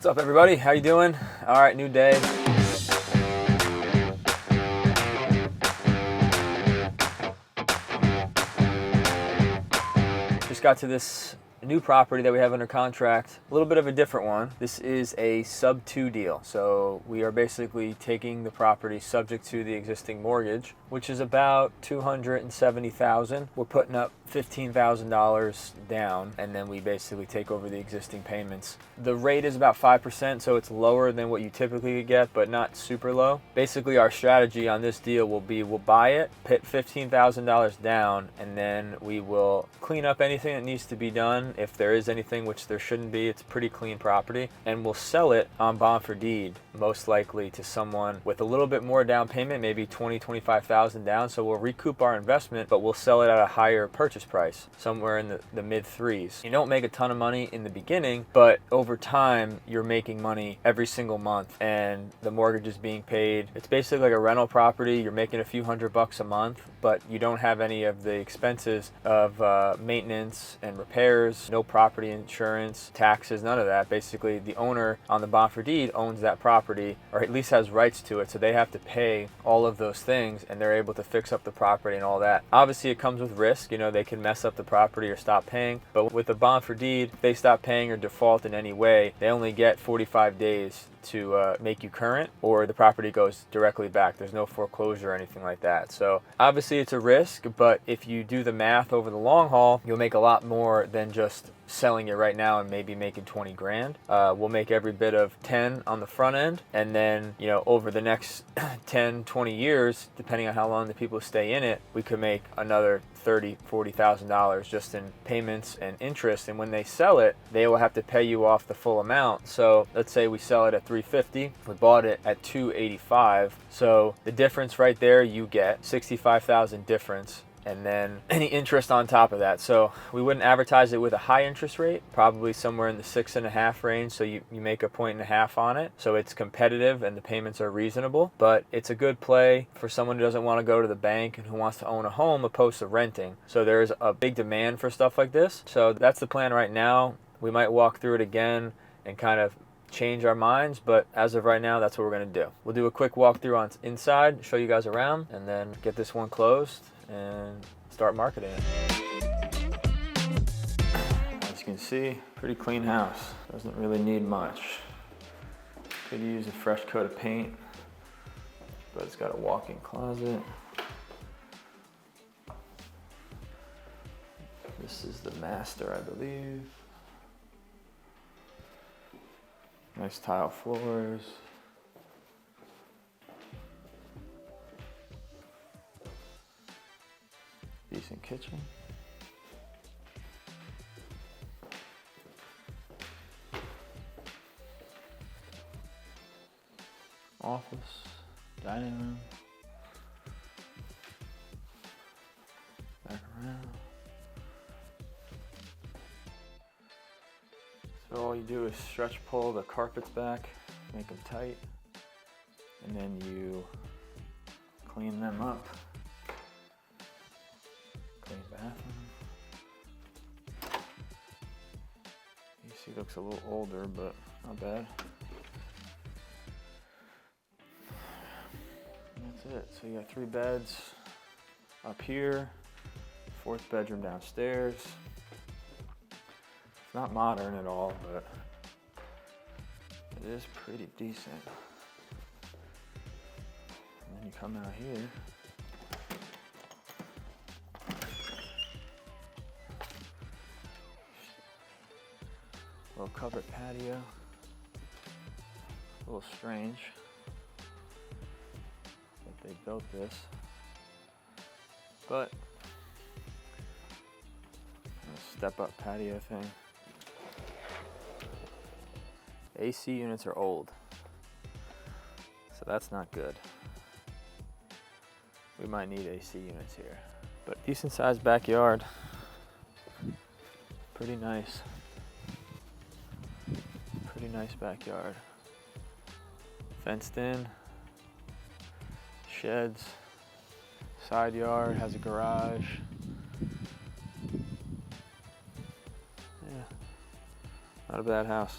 What's up, everybody? How you doing? All right, new day. Just got to this new property that we have under contract, a little bit of a different one. This is a sub-2 deal. So we are basically taking the property subject to the existing mortgage, which is about $270,000. We're putting up $15,000 down, and then we basically take over the existing payments. The rate is about 5%, so it's lower than what you typically get, but not super low. Basically, our strategy on this deal will be we'll buy it, put $15,000 down, and then we will clean up anything that needs to be done. If there is anything, which there shouldn't be, it's a pretty clean property, and we'll sell it on bond for deed, most likely to someone with a little bit more down payment, maybe $20,000-$25,000 down. So we'll recoup our investment, but we'll sell it at a higher purchase price, somewhere in the mid threes. You don't make a ton of money in the beginning, but over time you're making money every single month, and the mortgage is being paid. It's basically like a rental property. You're making a few $100 a month, but you don't have any of the expenses of maintenance and repairs, no property insurance, taxes, none of that. Basically, the owner on the bond for deed owns that property, or at least has rights to it, so they have to pay all of those things, and they're able to fix up the property and all that. Obviously, it comes with risk. You know, they can mess up the property or stop paying, but with the bond for deed, if they stop paying or default in any way, they only get 45 days to make you current, or the property goes directly back. There's no foreclosure or anything like that. So obviously it's a risk, but if you do the math over the long haul, you'll make a lot more than just selling it right now and maybe making 20 grand. We'll make every bit of 10 on the front end, and then, you know, over the next 10, 20 years, depending on how long the people stay in it, we could make another $30,000-$40,000 just in payments and interest. And when they sell it, they will have to pay you off the full amount. So let's say we sell it at $350, we bought it at $285. So the difference right there, you get $65,000 difference, and then any interest on top of that. So we wouldn't advertise it with a high interest rate, probably somewhere in the 6.5 range. So you make 1.5 points on it. So it's competitive and the payments are reasonable, but it's a good play for someone who doesn't want to go to the bank and who wants to own a home opposed to renting. So there's a big demand for stuff like this. So that's the plan right now. We might walk through it again and kind of change our minds, but as of right now, that's what we're going to do. We'll do a quick walkthrough on inside, show you guys around, and then get this one closed and start marketing it. As you can see, pretty clean house. Doesn't really need much. Could use a fresh coat of paint, but it's got a walk-in closet. This is the master, I believe. Nice tile floors. Decent kitchen. Office, dining room. Back around. So all you do is stretch pull the carpets back, make them tight, and then you clean them up. Clean bathroom. AC looks a little older, but not bad. And that's it. So you got 3 beds up here, 4th bedroom downstairs. It's not modern at all, but it is pretty decent. And then you come out here. Little covered patio. A little strange that they built this, but a step-up patio thing. AC units are old, so that's not good. We might need AC units here, but decent sized backyard. Pretty nice. Pretty nice backyard. Fenced in, sheds, side yard, has a garage. Yeah, not a bad house.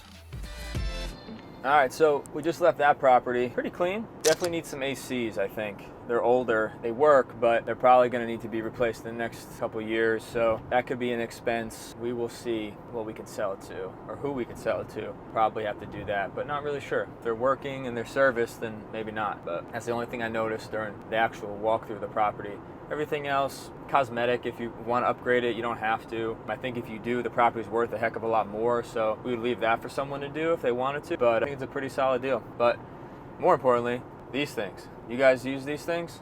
All right, so we just left that property. Pretty clean. Definitely need some ACs, I think. They're older, they work, but they're probably gonna need to be replaced in the next couple of years. So that could be an expense. We will see what we can sell it to or who we can sell it to. Probably have to do that, but not really sure. If they're working and they're serviced, then maybe not. But that's the only thing I noticed during the actual walkthrough of the property. Everything else, cosmetic. If you want to upgrade it, you don't have to. I think if you do, the property's worth a heck of a lot more. So we would leave that for someone to do if they wanted to. But I think it's a pretty solid deal. But more importantly, these things. You guys use these things?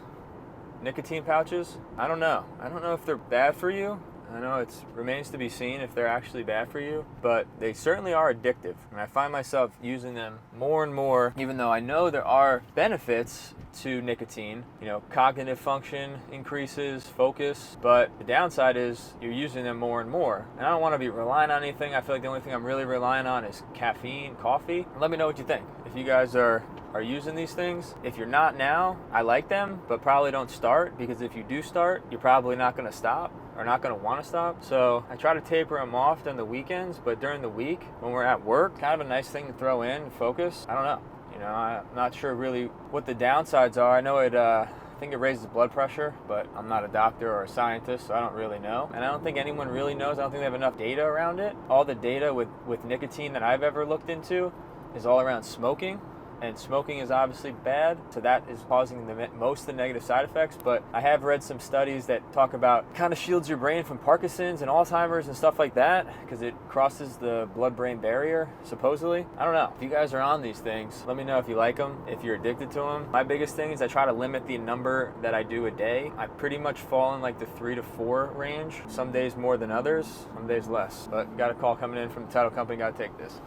Nicotine pouches? I don't know. I don't know if they're bad for you. I know it remains to be seen if they're actually bad for you, but they certainly are addictive. And I find myself using them more and more, even though I know there are benefits to nicotine. You know, cognitive function increases, focus, but the downside is you're using them more and more. And I don't want to be relying on anything. I feel like the only thing I'm really relying on is caffeine, coffee. Let me know what you think. If you guys are using these things. If you're not now, I like them, but probably don't start, because if you do start, you're probably not going to stop or not going to want to stop. So I try to taper them off on the weekends, but during the week when we're at work, kind of a nice thing to throw in and focus. I don't know. You know, I'm not sure really what the downsides are. I know I think it raises blood pressure, but I'm not a doctor or a scientist, so I don't really know. And I don't think anyone really knows. I don't think they have enough data around it. All the data with nicotine that I've ever looked into is all around smoking. And smoking is obviously bad, so that is causing most of the negative side effects. But I have read some studies that talk about kind of shields your brain from Parkinson's and Alzheimer's and stuff like that, because it crosses the blood-brain barrier, supposedly. I don't know. If you guys are on these things, let me know if you like them, if you're addicted to them. My biggest thing is I try to limit the number that I do a day. I pretty much fall in like the 3 to 4 range. Some days more than others, some days less. But got a call coming in from the title company, gotta take this.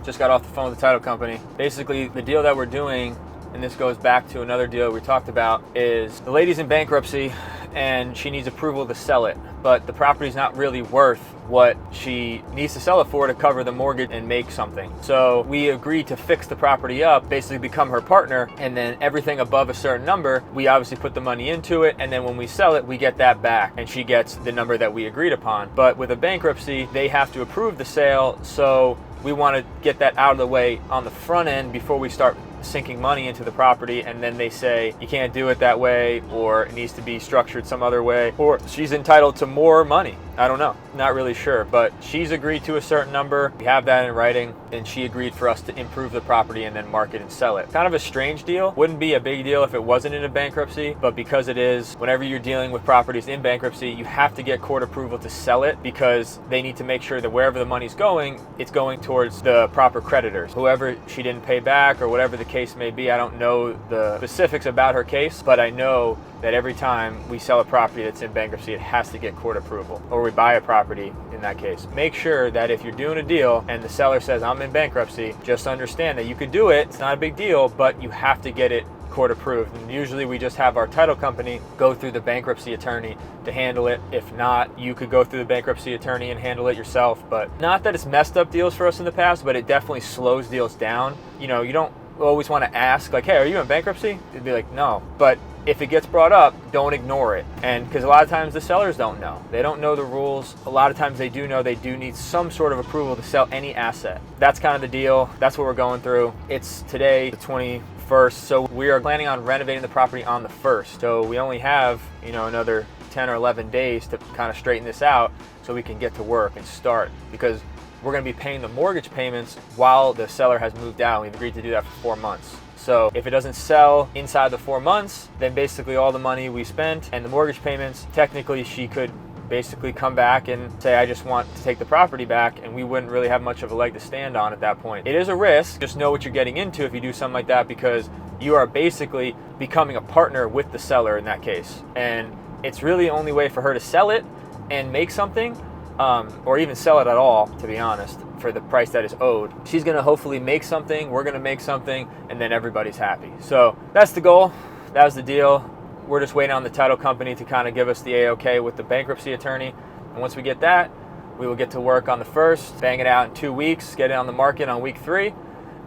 Just got off the phone with the title company. Basically, the deal that we're doing, and this goes back to another deal we talked about, is the lady's in bankruptcy and she needs approval to sell it, but the property's not really worth what she needs to sell it for to cover the mortgage and make something. So we agreed to fix the property up, basically become her partner, and then everything above a certain number, we obviously put the money into it, and then when we sell it, we get that back, and she gets the number that we agreed upon. But with a bankruptcy, they have to approve the sale, so we want to get that out of the way on the front end before we start sinking money into the property, and then they say you can't do it that way, or it needs to be structured some other way, or she's entitled to more money. I don't know, not really sure, but she's agreed to a certain number. We have that in writing, and she agreed for us to improve the property and then market and sell it. Kind of a strange deal. Wouldn't be a big deal if it wasn't in a bankruptcy, but because it is, whenever you're dealing with properties in bankruptcy, you have to get court approval to sell it, because they need to make sure that wherever the money's going, it's going towards the proper creditors. Whoever she didn't pay back or whatever the case may be. I don't know the specifics about her case, but I know that every time we sell a property that's in bankruptcy, it has to get court approval, or we buy a property in that case. Make sure that if you're doing a deal and the seller says, I'm in bankruptcy, just understand that you could do it. It's not a big deal, but you have to get it court approved. And usually we just have our title company go through the bankruptcy attorney to handle it. If not, you could go through the bankruptcy attorney and handle it yourself. But not that it's messed up deals for us in the past, but it definitely slows deals down. You know, you don't always want to ask like, hey, are you in bankruptcy? It'd be like, no. But if it gets brought up, don't ignore it. And because a lot of times the sellers don't know. They don't know the rules. A lot of times they do know they do need some sort of approval to sell any asset. That's kind of the deal. That's what we're going through. It's today, the 21st. So we are planning on renovating the property on the 1st. So we only have, another 10 or 11 days to kind of straighten this out so we can get to work and start, because we're going to be paying the mortgage payments while the seller has moved out. We've agreed to do that for 4 months. So if it doesn't sell inside the 4 months, then basically all the money we spent and the mortgage payments, technically she could basically come back and say, I just want to take the property back, and we wouldn't really have much of a leg to stand on at that point. It is a risk. Just know what you're getting into if you do something like that, because you are basically becoming a partner with the seller in that case. And it's really the only way for her to sell it and make something, or even sell it at all, to be honest, for the price that is owed. She's going to hopefully make something, we're going to make something, and then everybody's happy. So that's the goal. That was the deal. We're just waiting on the title company to kind of give us the A-OK with the bankruptcy attorney. And once we get that, we will get to work on the 1st, bang it out in 2 weeks, get it on the market on week 3,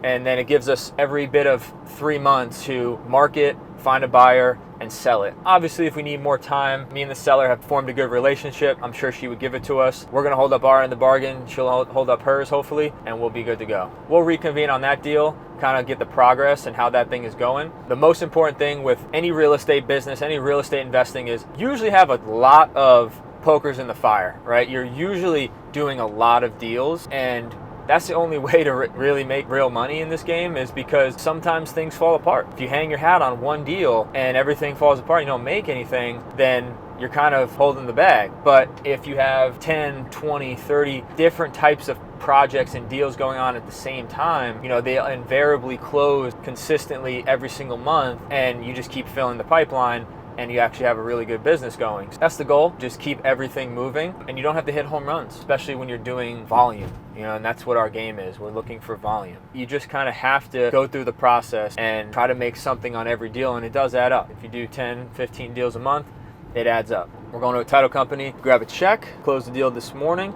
And then it gives us every bit of 3 months to market, find a buyer, and sell it. Obviously, if we need more time, me and the seller have formed a good relationship. I'm sure she would give it to us. We're gonna hold up our end of the bargain. She'll hold up hers, hopefully, and we'll be good to go. We'll reconvene on that deal, kind of get the progress and how that thing is going. The most important thing with any real estate business, any real estate investing is usually have a lot of pokers in the fire, right? You're usually doing a lot of deals, and that's the only way to really make real money in this game, is because sometimes things fall apart. If you hang your hat on one deal and everything falls apart, you don't make anything, then you're kind of holding the bag. But if you have 10, 20, 30 different types of projects and deals going on at the same time, you know, they invariably close consistently every single month, and you just keep filling the pipeline, and you actually have a really good business going. That's the goal. Just keep everything moving, and you don't have to hit home runs, especially when you're doing volume, you know, and that's what our game is. We're looking for volume. You just kind of have to go through the process and try to make something on every deal, and it does add up. If you do 10, 15 deals a month, it adds up. We're going to a title company, grab a check, close the deal this morning,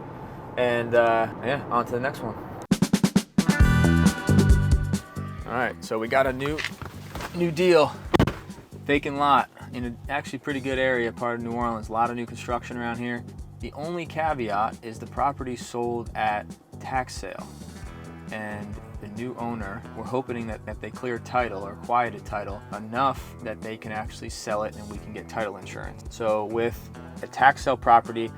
and yeah, on to the next one. All right, so we got a new deal, vacant lot in an actually pretty good area, part of New Orleans. A lot of new construction around here. The only caveat is the property sold at tax sale, and the new owner, we're hoping that they clear title or quieted title enough that they can actually sell it and we can get title insurance. So with a tax sale property,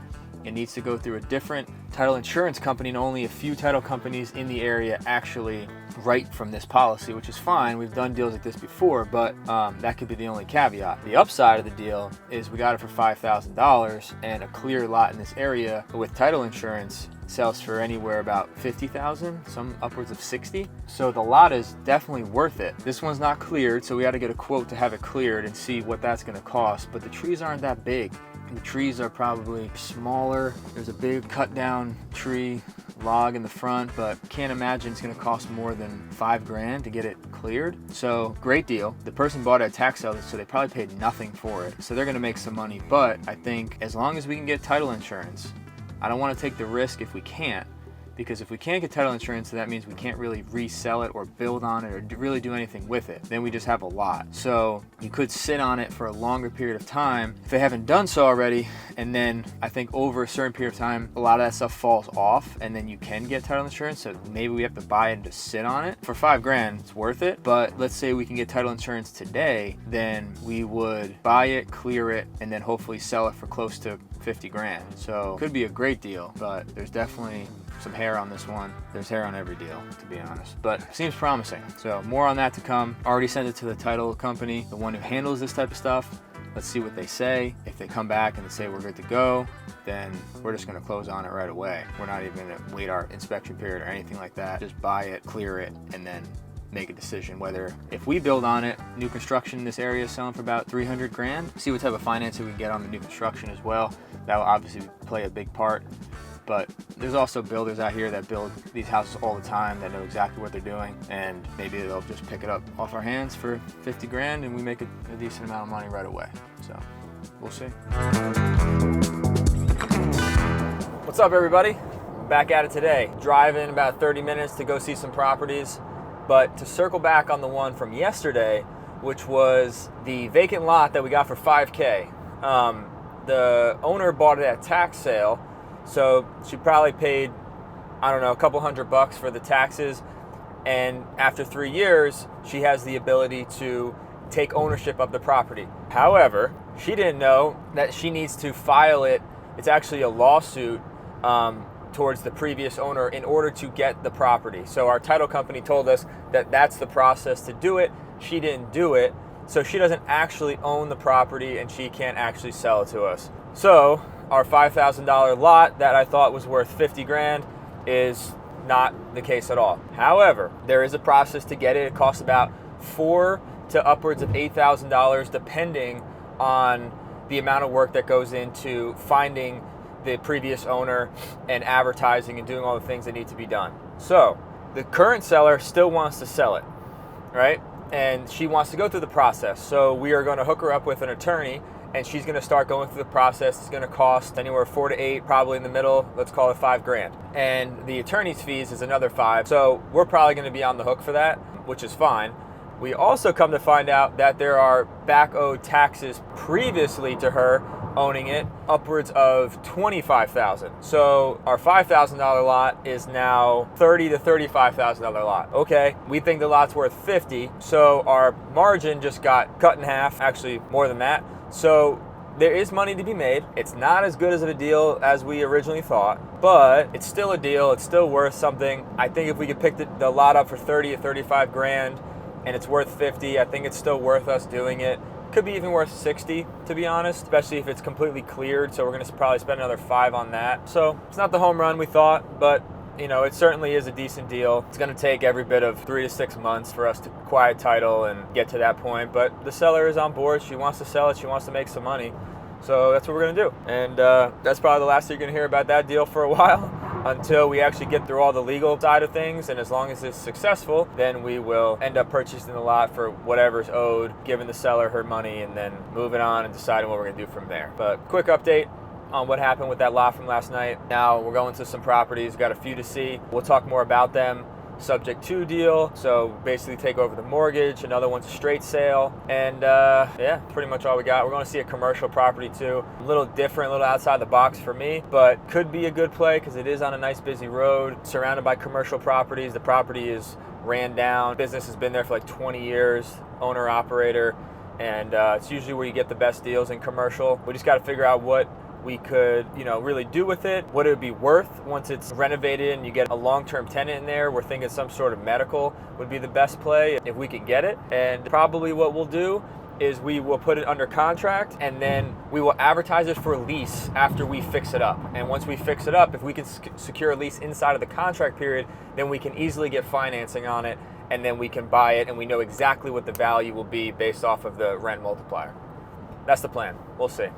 it needs to go through a different title insurance company, and only a few title companies in the area actually write from this policy, which is fine. We've done deals like this before, but that could be the only caveat. The upside of the deal is we got it for $5,000, and a clear lot in this area with title insurance sells for anywhere about $50,000, some upwards of $60,000. So the lot is definitely worth it. This one's not cleared, so we got to get a quote to have it cleared and see what that's going to cost. But the trees aren't that big. The trees are probably smaller. There's a big cut down tree log in the front, but can't imagine it's going to cost more than $5,000 to get it cleared. So great deal. The person bought it at tax sale, so they probably paid nothing for it. So they're going to make some money. But I think as long as we can get title insurance, I don't want to take the risk if we can't. Because if we can't get title insurance, then that means we can't really resell it or build on it or really do anything with it. Then we just have a lot. So you could sit on it for a longer period of time if they haven't done so already. And then I think over a certain period of time, a lot of that stuff falls off, and then you can get title insurance. So maybe we have to buy it and just sit on it. For $5,000, it's worth it. But let's say we can get title insurance today, then we would buy it, clear it, and then hopefully sell it for close to $50,000. So could be a great deal, but there's definitely some hair on this one. There's hair on every deal, to be honest, but seems promising. So more on that to come. Already sent it to the title company, the one who handles this type of stuff. Let's see what they say. If they come back and they say we're good to go, then we're just gonna close on it right away. We're not even gonna wait our inspection period or anything like that. Just buy it, clear it, and then make a decision whether, if we build on it, new construction in this area is selling for about $300,000. See what type of financing we can get on the new construction as well. That will obviously play a big part. But there's also builders out here that build these houses all the time that know exactly what they're doing, and maybe they'll just pick it up off our hands for $50,000 and we make a decent amount of money right away. So we'll see. What's up, everybody? Back at it today. Driving about 30 minutes to go see some properties, but to circle back on the one from yesterday, which was the vacant lot that we got for $5,000. The owner bought it at tax sale. So she probably paid, I don't know, a couple $100 for the taxes. And after 3 years, she has the ability to take ownership of the property. However, she didn't know that she needs to file it. It's actually a lawsuit towards the previous owner in order to get the property. So our title company told us that that's the process to do it. She didn't do it. So she doesn't actually own the property, and she can't actually sell it to us. So our $5,000 lot that I thought was worth $50,000 is not the case at all. However, there is a process to get it. It costs about $4,000 to upwards of $8,000 depending on the amount of work that goes into finding the previous owner and advertising and doing all the things that need to be done. So the current seller still wants to sell it, right? And she wants to go through the process. So we are going to hook her up with an attorney and she's going to start going through the process. It's going to cost anywhere 4 to 8, probably in the middle. Let's call it $5,000. And the attorney's fees is another 5. So we're probably going to be on the hook for that, which is fine. We also come to find out that there are back owed taxes previously to her owning it, upwards of $25,000. So our $5,000 lot is now $30,000 to $35,000 lot. Okay, we think the lot's worth $50,000, so our margin just got cut in half, actually more than that. So there is money to be made. It's not as good as a deal as we originally thought, but it's still a deal. It's still worth something. I think if we could pick the lot up for 30 or 35 grand and it's worth 50, I think it's still worth us doing it. Could be even worth 60, to be honest, especially if it's completely cleared. So we're going to probably spend another 5 on that. So it's not the home run we thought, but you know, it certainly is a decent deal. It's going to take every bit of 3 to 6 months for us to quiet title and get to that point. But the seller is on board. She wants to sell it. She wants to make some money. So that's what we're going to do. And that's probably the last you're going to hear about that deal for a while, until we actually get through all the legal side of things. And as long as it's successful, then we will end up purchasing the lot for whatever's owed, giving the seller her money, and then moving on and deciding what we're going to do from there. But quick update on what happened with that lot from last night. Now we're going to some properties, got a few to see. We'll talk more about them. Subject to deal, so basically take over the mortgage. Another one's a straight sale, and yeah, pretty much all we got. We're going to see a commercial property too, a little different, a little outside the box for me, but could be a good play because it is on a nice busy road surrounded by commercial properties. The property is ran down, business has been there for like 20 years, owner operator, and it's usually where you get the best deals in commercial. We just got to figure out what we could, you know, really do with it, what it would be worth once it's renovated and you get a long-term tenant in there. We're thinking some sort of medical would be the best play if we can get it. And probably what we'll do is we will put it under contract, and then we will advertise it for a lease after we fix it up. And once we fix it up, if we can secure a lease inside of the contract period, then we can easily get financing on it, and then we can buy it, and we know exactly what the value will be based off of the rent multiplier. That's the plan. We'll see.